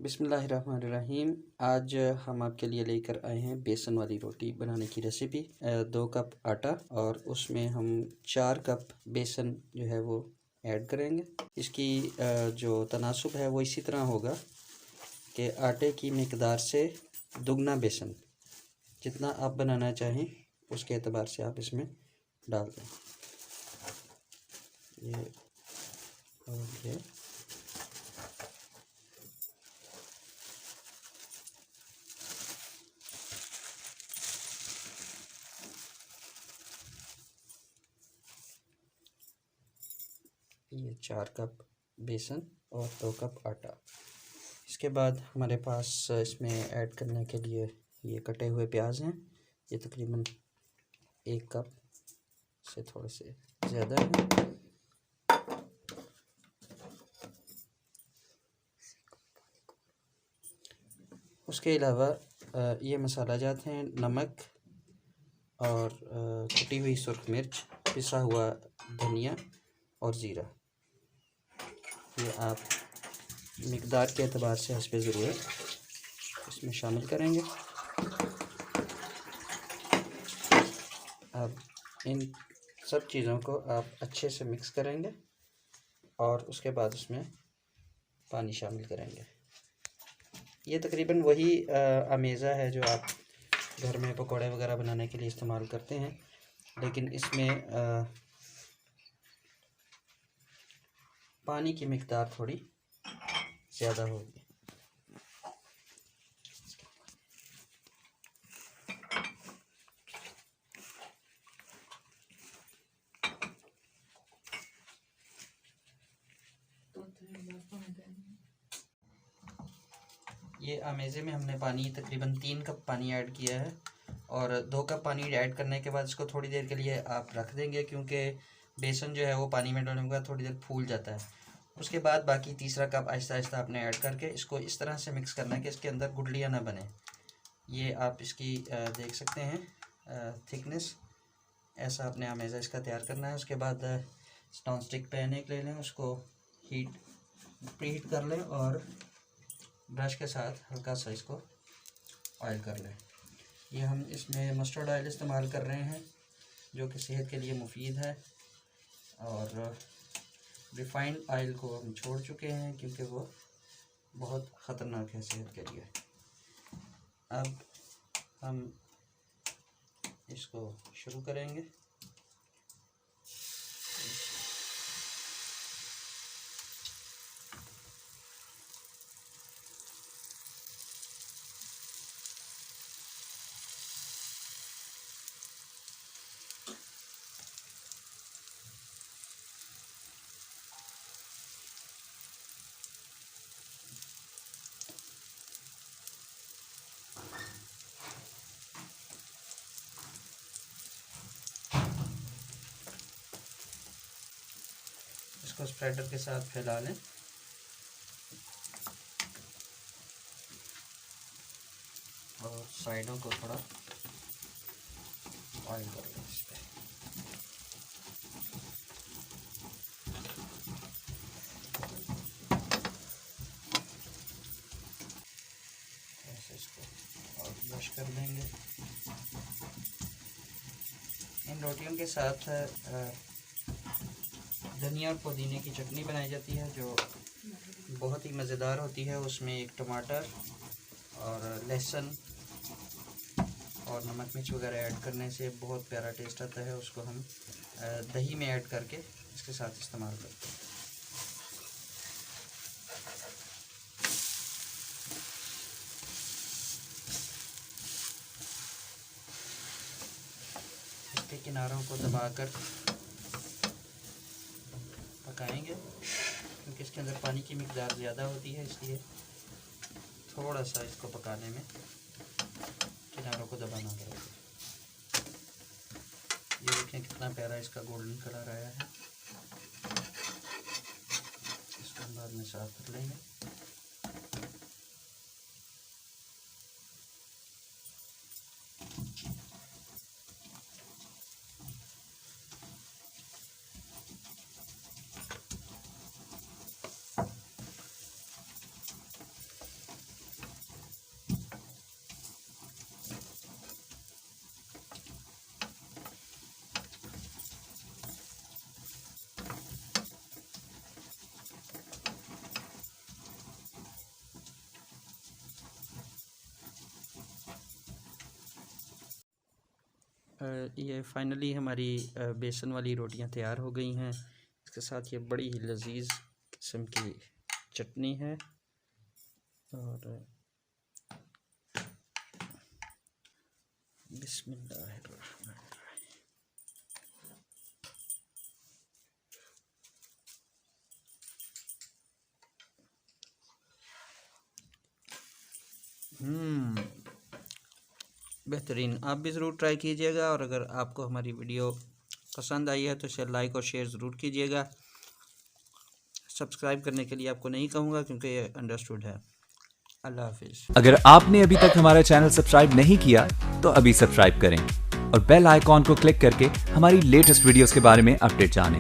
बिस्मिल्लाहिर्रहमानिर्रहीम। आज हम आपके लिए लेकर आए हैं बेसन वाली रोटी बनाने की रेसिपी। 2 कप आटा और उसमें हम 4 कप बेसन जो है वो ऐड करेंगे। इसकी जो तनासुब है वो इसी तरह होगा कि आटे की मिकदार से दुगना बेसन, जितना आप बनाना चाहें उसके एतबार से आप इसमें डाल दें। ये और ये 4 कप बेसन और 2 कप आटा। इसके बाद हमारे पास इसमें ऐड करने के लिए ये कटे हुए प्याज हैं। ये तकरीबन 1 कप से थोड़े से ज़्यादा है। उसके अलावा ये मसाला जात हैं नमक और कुटी हुई सुर्ख मिर्च, पिसा हुआ धनिया और ज़ीरा। ये आप मिकदार के एतबार से हस्बे ज़रूरत इसमें शामिल करेंगे। अब इन सब चीज़ों को आप अच्छे से मिक्स करेंगे और उसके बाद उसमें पानी शामिल करेंगे। ये तकरीबन वही अमेज़ा है जो आप घर में पकौड़े वगैरह बनाने के लिए इस्तेमाल करते हैं, लेकिन इसमें पानी की मिकदार थोड़ी ज़्यादा होगी। ये अमेज़े में हमने पानी तकरीबन 3 कप पानी ऐड किया है और 2 कप पानी ऐड करने के बाद इसको थोड़ी देर के लिए आप रख देंगे, क्योंकि बेसन जो है वो पानी में डालने के बाद थोड़ी देर फूल जाता है। उसके बाद बाकी तीसरा कप आहिस्ता आहिस्ता आपने ऐड करके इसको इस तरह से मिक्स करना है कि इसके अंदर गुठलियाँ ना बने। ये आप इसकी देख सकते हैं थिकनेस, ऐसा आपने अमेज़ा इसका तैयार करना है। उसके बाद नॉन स्टिक पैन एक ले लें, उसको प्री हीट कर लें और ब्रश के साथ हल्का सा इसको ऑयल कर लें। ये हम इसमें मस्टर्ड ऑयल इस्तेमाल कर रहे हैं जो कि सेहत के लिए मुफीद है, और रिफ़ाइंड ऑयल को हम छोड़ चुके हैं क्योंकि वो बहुत ख़तरनाक है सेहत के लिए। अब हम इसको शुरू करेंगे। इसको स्प्रेडर के साथ फैला लें और साइडों को थोड़ा ऑयल कर लें इस पर। ऐसे इसको और ब्रश कर देंगे। इन रोटियों के साथ धनिया और पुदीने की चटनी बनाई जाती है जो बहुत ही मज़ेदार होती है। उसमें एक टमाटर और लहसुन और नमक मिर्च वगैरह ऐड करने से बहुत प्यारा टेस्ट आता है। उसको हम दही में ऐड करके इसके साथ इस्तेमाल करते हैं। इसके किनारों को दबाकर पकाएंगे क्योंकि इसके अंदर पानी की मिकदार ज़्यादा होती है, इसलिए थोड़ा सा इसको पकाने में किनारों को दबाना पड़ेगा। ये देखें कितना प्यारा इसका गोल्डन कलर आया है। इसको हम बाद में साफ कर लेंगे। ये फाइनली हमारी बेसन वाली रोटियां तैयार हो गई हैं। इसके साथ ये बड़ी ही लजीज किस्म की चटनी है और बिस्मिल्लाहिर्रहमानिर्रहीम। बेहतरीन, आप भी ज़रूर ट्राई कीजिएगा। और अगर आपको हमारी वीडियो पसंद आई है तो इसे लाइक और शेयर ज़रूर कीजिएगा। सब्सक्राइब करने के लिए आपको नहीं कहूँगा क्योंकि ये अंडरस्टूड है। अल्लाह हाफिज़। अगर आपने अभी तक हमारा चैनल सब्सक्राइब नहीं किया तो अभी सब्सक्राइब करें और बेल आइकॉन को क्लिक करके हमारी लेटेस्ट वीडियोस के बारे में अपडेट जानें।